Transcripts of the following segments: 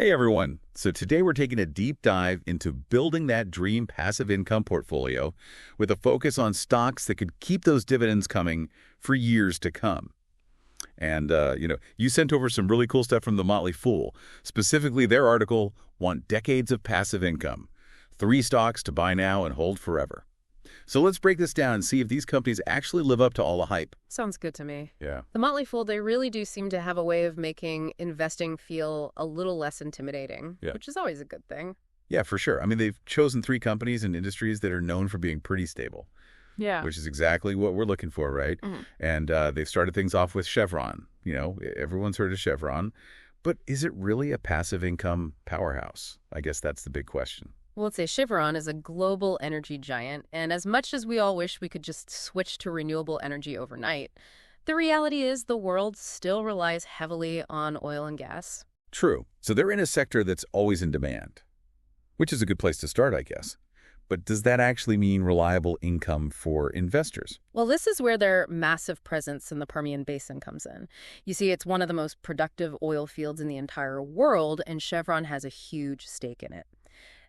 Hey everyone. So today we're taking a deep dive into building that dream passive income portfolio with a focus on stocks that could keep those dividends coming for years to come. And, you sent over some really cool stuff from the Motley Fool, specifically their article, Want Decades of Passive Income: 3 Stocks to Buy Now and Hold Forever. So let's break this down and see if these companies actually live up to all the hype. Sounds good to me. Yeah. The Motley Fool, they really do seem to have a way of making investing feel a little less intimidating, Yeah. which is always a good thing. Yeah, for sure. I mean, they've chosen 3 companies and industries that are known for being pretty stable, Yeah. which is exactly what we're looking for, right? And they've started things off with Chevron. Everyone's heard of Chevron. But is it really a passive income powerhouse? I guess that's the big question. Well, let's say Chevron is a global energy giant, and as much as we all wish we could just switch to renewable energy overnight, the reality is the world still relies heavily on oil and gas. True. So they're in a sector that's always in demand, which is a good place to start, I guess. But does that actually mean reliable income for investors? Well, this is where their massive presence in the Permian Basin comes in. You see, it's one of the most productive oil fields in the entire world, and Chevron has a huge stake in it.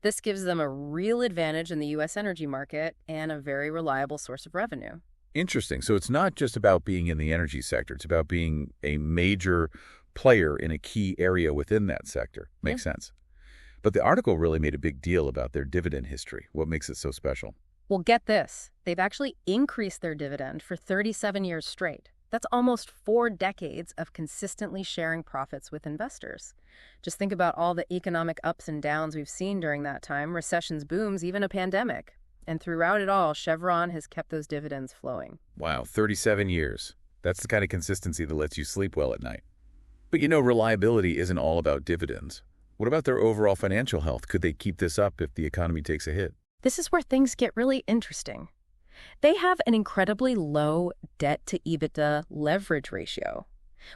This gives them a real advantage in the U.S. energy market and a very reliable source of revenue. Interesting. So it's not just about being in the energy sector. It's about being a major player in a key area within that sector. Makes sense. But the article really made a big deal about their dividend history. What makes it so special? Well, get this. They've actually increased their dividend for 37 years straight. That's almost 4 decades of consistently sharing profits with investors. Just think about all the economic ups and downs we've seen during that time, recessions, booms, even a pandemic. And throughout it all, Chevron has kept those dividends flowing. Wow, 37 years. That's the kind of consistency that lets you sleep well at night. But reliability isn't all about dividends. What about their overall financial health? Could they keep this up if the economy takes a hit? This is where things get really interesting. They have an incredibly low debt-to-EBITDA leverage ratio,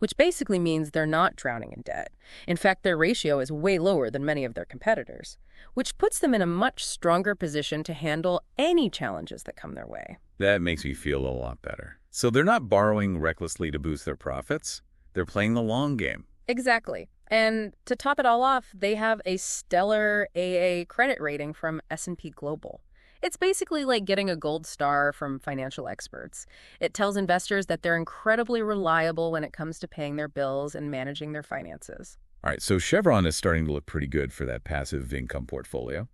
which basically means they're not drowning in debt. In fact, their ratio is way lower than many of their competitors, which puts them in a much stronger position to handle any challenges that come their way. That makes me feel a lot better. So they're not borrowing recklessly to boost their profits. They're playing the long game. Exactly. And to top it all off, they have a stellar AA credit rating from S&P Global. It's basically like getting a gold star from financial experts. It tells investors that they're incredibly reliable when it comes to paying their bills and managing their finances. All right, so Chevron is starting to look pretty good for that passive income portfolio.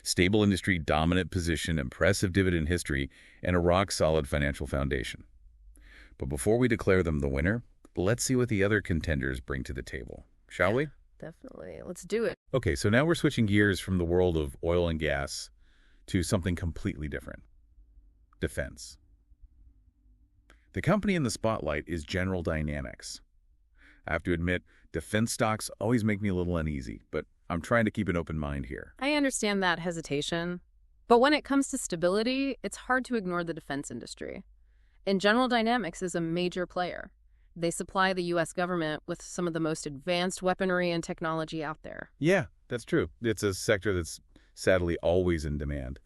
Stable industry, dominant position, impressive dividend history, and a rock-solid financial foundation. But before we declare them the winner, let's see what the other contenders bring to the table, shall we? Definitely. Let's do it. Okay, so now we're switching gears from the world of oil and gas to something completely different: defense. The company in the spotlight is General Dynamics. I have to admit, defense stocks always make me a little uneasy, but I'm trying to keep an open mind here. I understand that hesitation. But when it comes to stability, it's hard to ignore the defense industry. And General Dynamics is a major player. They supply the U.S. government with some of the most advanced weaponry and technology out there. Yeah, that's true. It's a sector that's sadly always in demand.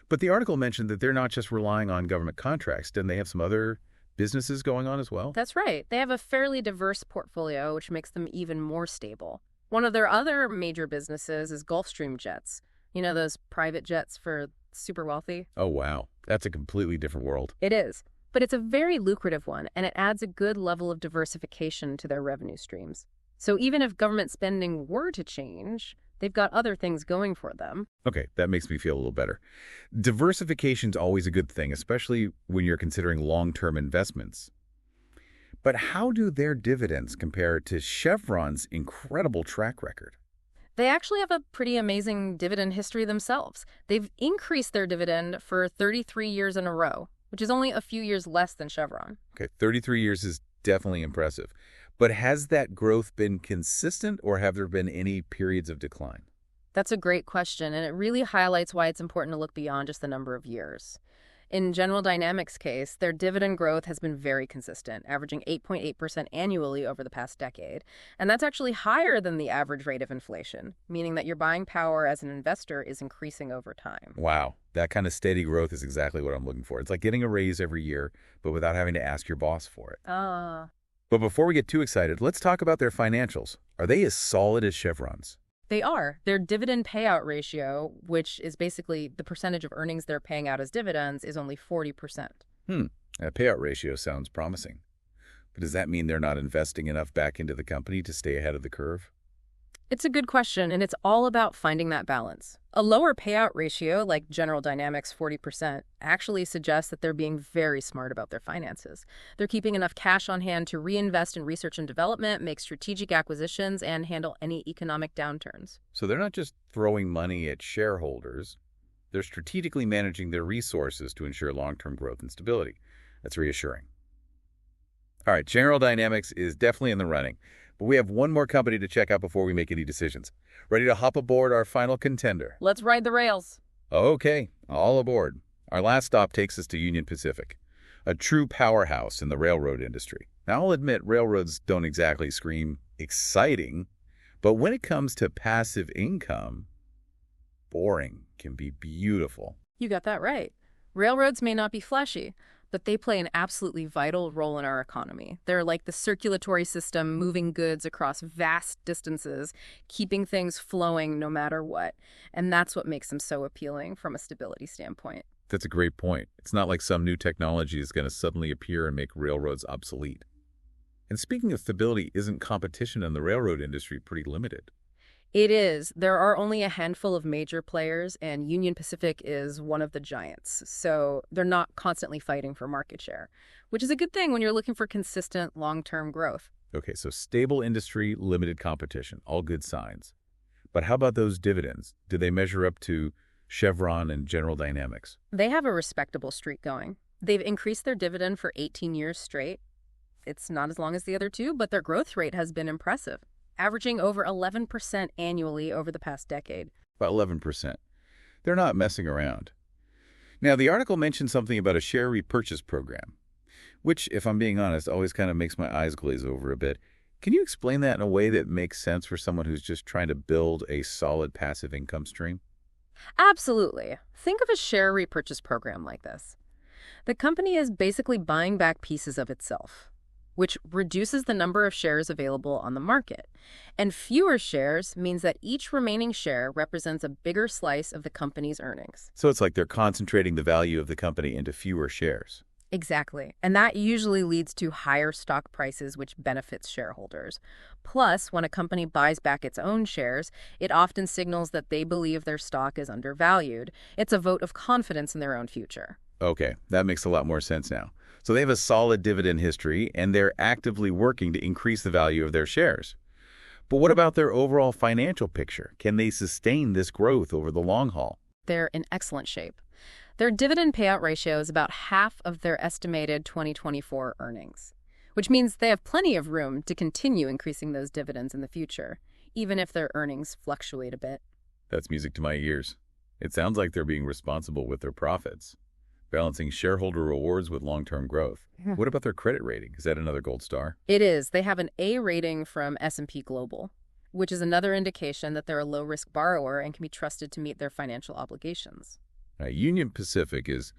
But the article mentioned that they're not just relying on government contracts. Didn't they have some other businesses going on as well? That's right. They have a fairly diverse portfolio, which makes them even more stable. One of their other major businesses is Gulfstream jets. You know, those private jets for super wealthy? Oh, wow. That's a completely different world. It is. But it's a very lucrative one, and it adds a good level of diversification to their revenue streams. So even if government spending were to change, they've got other things going for them. Okay, that makes me feel a little better. Diversification's always a good thing, especially when you're considering long-term investments. But how do their dividends compare to Chevron's incredible track record? They actually have a pretty amazing dividend history themselves. They've increased their dividend for 33 years in a row, which is only a few years less than Chevron. Okay, 33 years is definitely impressive. But has that growth been consistent, or have there been any periods of decline? That's a great question, and it really highlights why it's important to look beyond just the number of years. In General Dynamics' case, their dividend growth has been very consistent, averaging 8.8% annually over the past decade. And that's actually higher than the average rate of inflation, meaning that your buying power as an investor is increasing over time. Wow, that kind of steady growth is exactly what I'm looking for. It's like getting a raise every year, but without having to ask your boss for it. But before we get too excited, let's talk about their financials. Are they as solid as Chevron's? They are. Their dividend payout ratio, which is basically the percentage of earnings they're paying out as dividends, is only 40%. That payout ratio sounds promising. But does that mean they're not investing enough back into the company to stay ahead of the curve? It's a good question, and it's all about finding that balance. A lower payout ratio, like General Dynamics 40%, actually suggests that they're being very smart about their finances. They're keeping enough cash on hand to reinvest in research and development, make strategic acquisitions, and handle any economic downturns. So they're not just throwing money at shareholders. They're strategically managing their resources to ensure long-term growth and stability. That's reassuring. All right, General Dynamics is definitely in the running. But we have one more company to check out before we make any decisions. Ready to hop aboard our final contender? Let's ride the rails. Okay, all aboard. Our last stop takes us to Union Pacific, a true powerhouse in the railroad industry. Now, I'll admit railroads don't exactly scream exciting, but when it comes to passive income, boring can be beautiful. You got that right. Railroads may not be flashy, but they play an absolutely vital role in our economy. They're like the circulatory system, moving goods across vast distances, keeping things flowing no matter what. And that's what makes them so appealing from a stability standpoint. That's a great point. It's not like some new technology is going to suddenly appear and make railroads obsolete. And speaking of stability, isn't competition in the railroad industry pretty limited? It is. There are only a handful of major players, and Union Pacific is one of the giants. So they're not constantly fighting for market share, which is a good thing when you're looking for consistent long-term growth. Okay, so stable industry, limited competition, all good signs. But how about those dividends? Do they measure up to Chevron and General Dynamics? They have a respectable streak going. They've increased their dividend for 18 years straight. It's not as long as the other two, but their growth rate has been impressive, averaging over 11% annually over the past decade. About 11%. They're not messing around. Now, the article mentioned something about a share repurchase program, which, if I'm being honest, always kind of makes my eyes glaze over a bit. Can you explain that in a way that makes sense for someone who's just trying to build a solid passive income stream? Absolutely. Think of a share repurchase program like this. The company is basically buying back pieces of itself, which reduces the number of shares available on the market. And fewer shares means that each remaining share represents a bigger slice of the company's earnings. So it's like they're concentrating the value of the company into fewer shares. Exactly. And that usually leads to higher stock prices, which benefits shareholders. Plus, when a company buys back its own shares, it often signals that they believe their stock is undervalued. It's a vote of confidence in their own future. Okay, that makes a lot more sense now. So they have a solid dividend history, and they're actively working to increase the value of their shares. But what about their overall financial picture? Can they sustain this growth over the long haul? They're in excellent shape. Their dividend payout ratio is about half of their estimated 2024 earnings, which means they have plenty of room to continue increasing those dividends in the future, even if their earnings fluctuate a bit. That's music to my ears. It sounds like they're being responsible with their profits, balancing shareholder rewards with long-term growth. What about their credit rating? Is that another gold star? It is. They have an A rating from S&P Global, which is another indication that they're a low-risk borrower and can be trusted to meet their financial obligations. Union Pacific is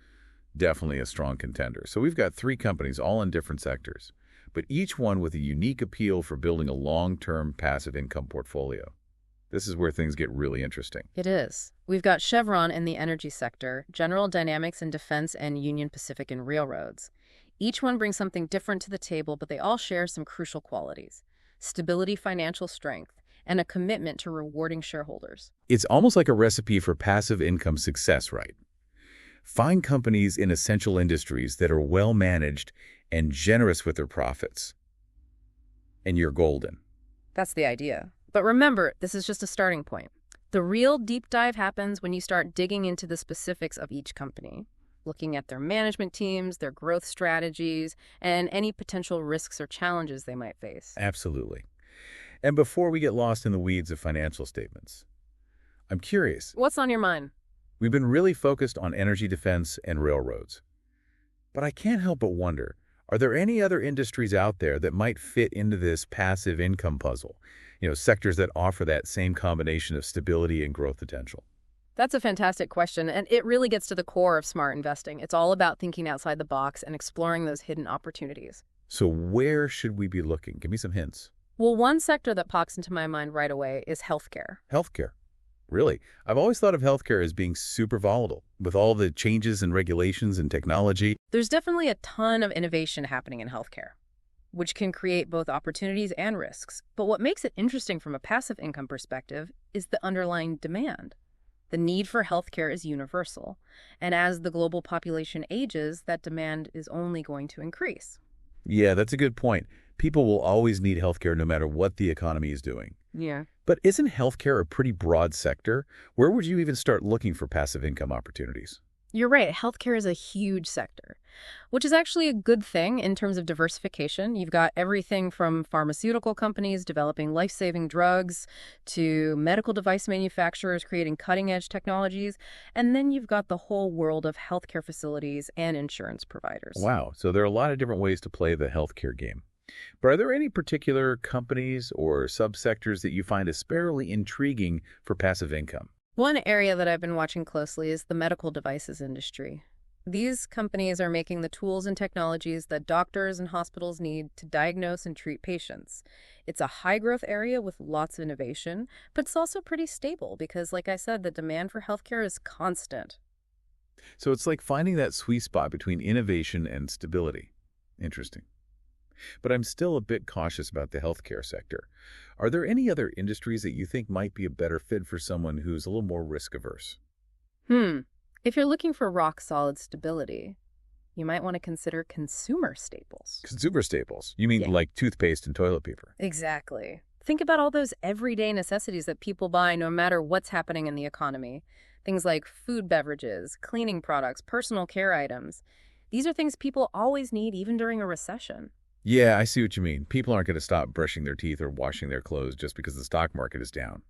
definitely a strong contender. So we've got three companies, all in different sectors, but each one with a unique appeal for building a long-term passive income portfolio. This is where things get really interesting. It is. We've got Chevron in the energy sector, General Dynamics in defense, and Union Pacific in railroads. Each one brings something different to the table, but they all share some crucial qualities: stability, financial strength, and a commitment to rewarding shareholders. It's almost like a recipe for passive income success, right? Find companies in essential industries that are well managed and generous with their profits, and you're golden. That's the idea. But remember, this is just a starting point. The real deep dive happens when you start digging into the specifics of each company, looking at their management teams, their growth strategies, and any potential risks or challenges they might face. Absolutely. And before we get lost in the weeds of financial statements, I'm curious. What's on your mind? We've been really focused on energy defense and railroads. But I can't help but wonder, are there any other industries out there that might fit into this passive income puzzle? Sectors that offer that same combination of stability and growth potential. That's a fantastic question, and it really gets to the core of smart investing. It's all about thinking outside the box and exploring those hidden opportunities. So where should we be looking? Give me some hints. Well, one sector that pops into my mind right away is healthcare. Healthcare. Really? I've always thought of healthcare as being super volatile, with all the changes in regulations and technology. There's definitely a ton of innovation happening in healthcare, which can create both opportunities and risks. But what makes it interesting from a passive income perspective is the underlying demand. The need for healthcare is universal, and as the global population ages, that demand is only going to increase. Yeah, that's a good point. People will always need healthcare no matter what the economy is doing. Yeah. But isn't healthcare a pretty broad sector? Where would you even start looking for passive income opportunities? You're right, healthcare is a huge sector, which is actually a good thing in terms of diversification. You've got everything from pharmaceutical companies developing life-saving drugs to medical device manufacturers creating cutting-edge technologies, and then you've got the whole world of healthcare facilities and insurance providers. Wow, so there are a lot of different ways to play the healthcare game. But are there any particular companies or subsectors that you find especially intriguing for passive income? One area that I've been watching closely is the medical devices industry. These companies are making the tools and technologies that doctors and hospitals need to diagnose and treat patients. It's a high-growth area with lots of innovation, but it's also pretty stable because, like I said, the demand for healthcare is constant. So it's like finding that sweet spot between innovation and stability. Interesting. But I'm still a bit cautious about the healthcare sector. Are there any other industries that you think might be a better fit for someone who's a little more risk-averse? If you're looking for rock-solid stability, you might want to consider consumer staples. Consumer staples? You mean Yeah. like toothpaste and toilet paper? Exactly. Think about all those everyday necessities that people buy no matter what's happening in the economy. Things like food, beverages, cleaning products, personal care items. These are things people always need even during a recession. Yeah, I see what you mean. People aren't going to stop brushing their teeth or washing their clothes just because the stock market is down.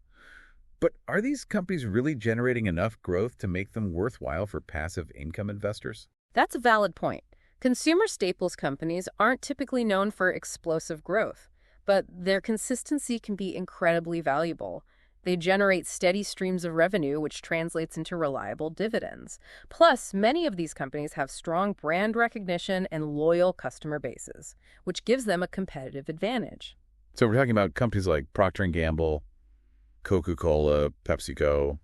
But are these companies really generating enough growth to make them worthwhile for passive income investors? That's a valid point. Consumer staples companies aren't typically known for explosive growth, but their consistency can be incredibly valuable. They generate steady streams of revenue, which translates into reliable dividends. Plus, many of these companies have strong brand recognition and loyal customer bases, which gives them a competitive advantage. So we're talking about companies like Procter & Gamble, Coca-Cola, PepsiCo,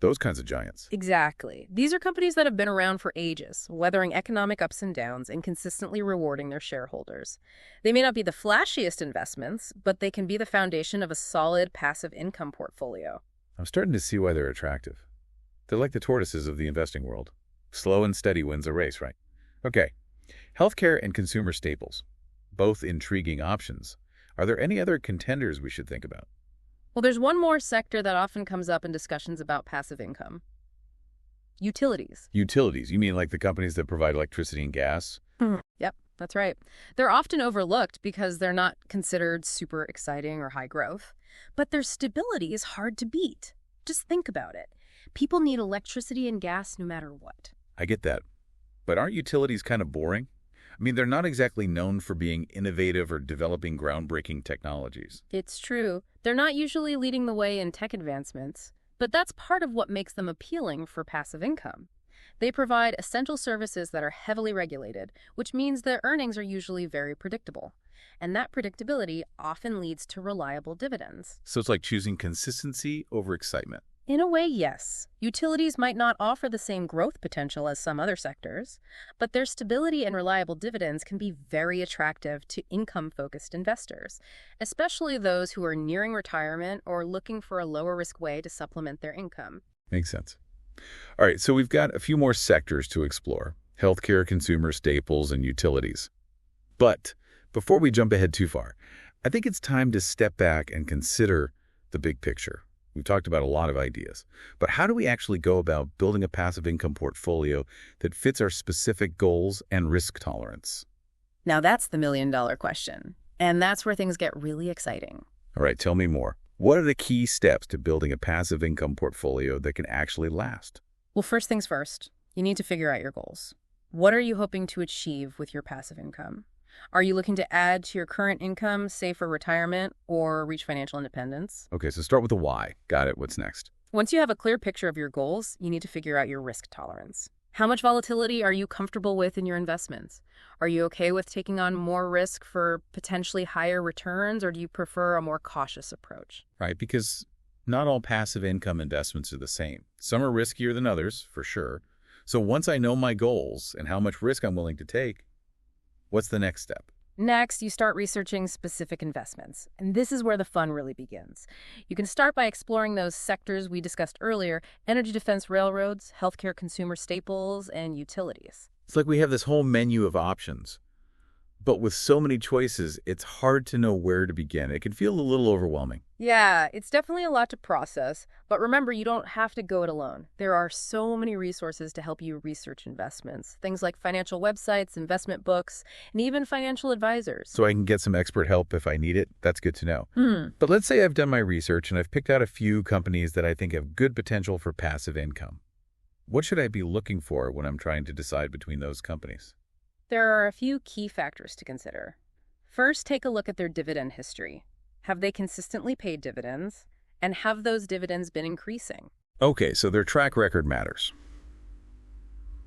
those kinds of giants. Exactly. These are companies that have been around for ages, weathering economic ups and downs and consistently rewarding their shareholders. They may not be the flashiest investments, but they can be the foundation of a solid passive income portfolio. I'm starting to see why they're attractive. They're like the tortoises of the investing world. Slow and steady wins a race, right? Okay, healthcare and consumer staples, both intriguing options. Are there any other contenders we should think about? Well, there's one more sector that often comes up in discussions about passive income. Utilities. Utilities, you mean like the companies that provide electricity and gas? Yep, that's right. They're often overlooked because they're not considered super exciting or high growth. But their stability is hard to beat. Just think about it. People need electricity and gas no matter what. I get that. But aren't utilities kind of boring? I mean, they're not exactly known for being innovative or developing groundbreaking technologies. It's true. They're not usually leading the way in tech advancements, but that's part of what makes them appealing for passive income. They provide essential services that are heavily regulated, which means their earnings are usually very predictable. And that predictability often leads to reliable dividends. So it's like choosing consistency over excitement. In a way, yes. Utilities might not offer the same growth potential as some other sectors, but their stability and reliable dividends can be very attractive to income-focused investors, especially those who are nearing retirement or looking for a lower-risk way to supplement their income. Makes sense. All right, so we've got a few more sectors to explore: healthcare, consumer staples, and utilities. But before we jump ahead too far, I think it's time to step back and consider the big picture. We've talked about a lot of ideas, but how do we actually go about building a passive income portfolio that fits our specific goals and risk tolerance? Now that's the million-dollar question, and that's where things get really exciting. All right, tell me more. What are the key steps to building a passive income portfolio that can actually last? Well, first things first, you need to figure out your goals. What are you hoping to achieve with your passive income? Are you looking to add to your current income, say for retirement, or reach financial independence? Okay, so start with the why. Got it. What's next? Once you have a clear picture of your goals, you need to figure out your risk tolerance. How much volatility are you comfortable with in your investments? Are you okay with taking on more risk for potentially higher returns, or do you prefer a more cautious approach? Right? Because not all passive income investments are the same. Some are riskier than others, for sure. So once I know my goals and how much risk I'm willing to take, what's the next step? Next, you start researching specific investments, and this is where the fun really begins. You can start by exploring those sectors we discussed earlier: energy defense railroads, healthcare consumer staples, and utilities. It's like we have this whole menu of options. But with so many choices, it's hard to know where to begin. It can feel a little overwhelming. Yeah, it's definitely a lot to process, but remember, you don't have to go it alone. There are so many resources to help you research investments. Things like financial websites, investment books, and even financial advisors. So I can get some expert help if I need it. That's good to know. Hmm. But let's say I've done my research and I've picked out a few companies that I think have good potential for passive income. What should I be looking for when I'm trying to decide between those companies? There are a few key factors to consider. First, take a look at their dividend history. Have they consistently paid dividends? And have those dividends been increasing? Okay, so their track record matters.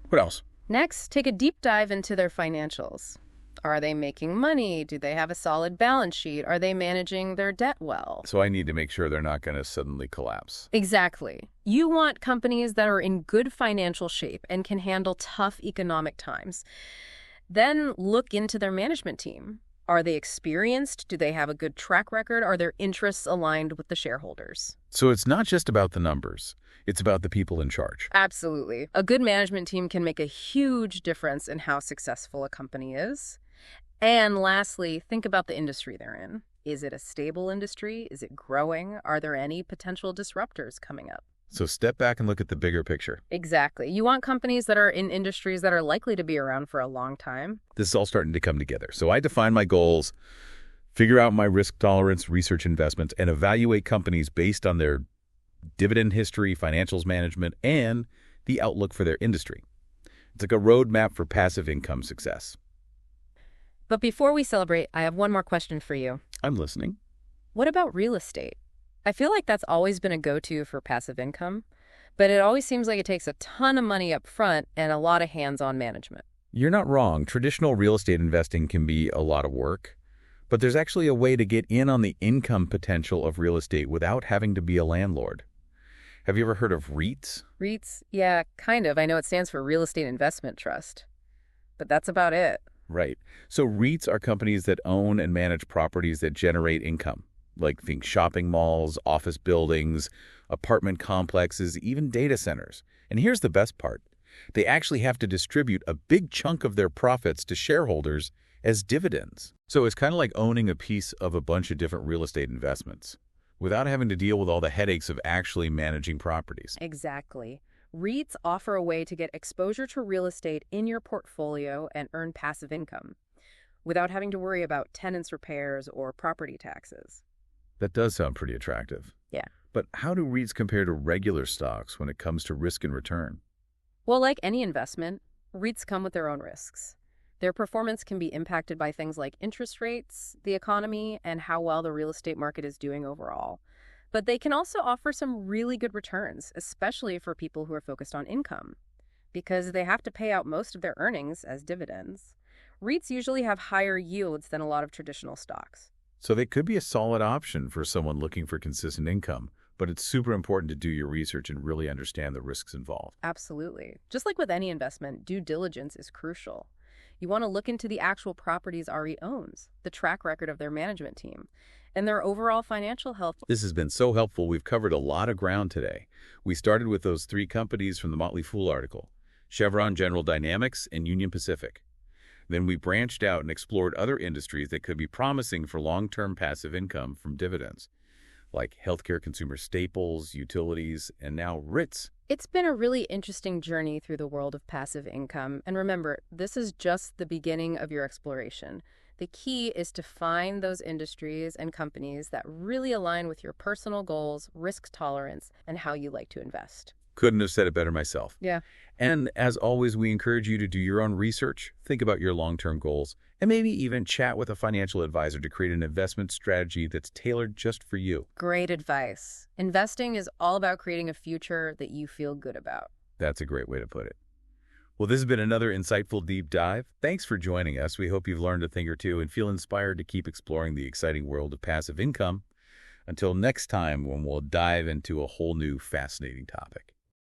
What else? Next, take a deep dive into their financials. Are they making money? Do they have a solid balance sheet? Are they managing their debt well? So I need to make sure they're not going to suddenly collapse. Exactly. You want companies that are in good financial shape and can handle tough economic times. Then look into their management team. Are they experienced? Do they have a good track record? Are their interests aligned with the shareholders? So it's not just about the numbers. It's about the people in charge. Absolutely. A good management team can make a huge difference in how successful a company is. And lastly, think about the industry they're in. Is it a stable industry? Is it growing? Are there any potential disruptors coming up? So step back and look at the bigger picture. Exactly. You want companies that are in industries that are likely to be around for a long time. This is all starting to come together. So I define my goals, figure out my risk tolerance, research investments, and evaluate companies based on their dividend history, financials management, and the outlook for their industry. It's like a roadmap for passive income success. But before we celebrate, I have one more question for you. I'm listening. What about real estate? I feel like that's always been a go-to for passive income, but it always seems like it takes a ton of money up front and a lot of hands-on management. You're not wrong. Traditional real estate investing can be a lot of work, but there's actually a way to get in on the income potential of real estate without having to be a landlord. Have you ever heard of REITs? REITs? Yeah, kind of. I know it stands for Real Estate Investment Trust, but that's about it. Right. So REITs are companies that own and manage properties that generate income, like think shopping malls, office buildings, apartment complexes, even data centers. And here's the best part. They actually have to distribute a big chunk of their profits to shareholders as dividends. So it's kind of like owning a piece of a bunch of different real estate investments without having to deal with all the headaches of actually managing properties. Exactly. REITs offer a way to get exposure to real estate in your portfolio and earn passive income without having to worry about tenants' repairs or property taxes. That does sound pretty attractive. Yeah. But how do REITs compare to regular stocks when it comes to risk and return? Well, like any investment, REITs come with their own risks. Their performance can be impacted by things like interest rates, the economy, and how well the real estate market is doing overall. But they can also offer some really good returns, especially for people who are focused on income, because they have to pay out most of their earnings as dividends. REITs usually have higher yields than a lot of traditional stocks. So they could be a solid option for someone looking for consistent income, but it's super important to do your research and really understand the risks involved. Absolutely. Just like with any investment, due diligence is crucial. You want to look into the actual properties RE owns, the track record of their management team, and their overall financial health. This has been so helpful. We've covered a lot of ground today. We started with those 3 companies from the Motley article: Chevron, General Dynamics, and Union Pacific. Then we branched out and explored other industries that could be promising for long-term passive income from dividends, like healthcare consumer staples, utilities, and now REITs. It's been a really interesting journey through the world of passive income. And remember, this is just the beginning of your exploration. The key is to find those industries and companies that really align with your personal goals, risk tolerance, and how you like to invest. Couldn't have said it better myself. Yeah. And as always, we encourage you to do your own research, think about your long-term goals, and maybe even chat with a financial advisor to create an investment strategy that's tailored just for you. Great advice. Investing is all about creating a future that you feel good about. That's a great way to put it. Well, this has been another insightful deep dive. Thanks for joining us. We hope you've learned a thing or two and feel inspired to keep exploring the exciting world of passive income. Until next time, when we'll dive into a whole new fascinating topic.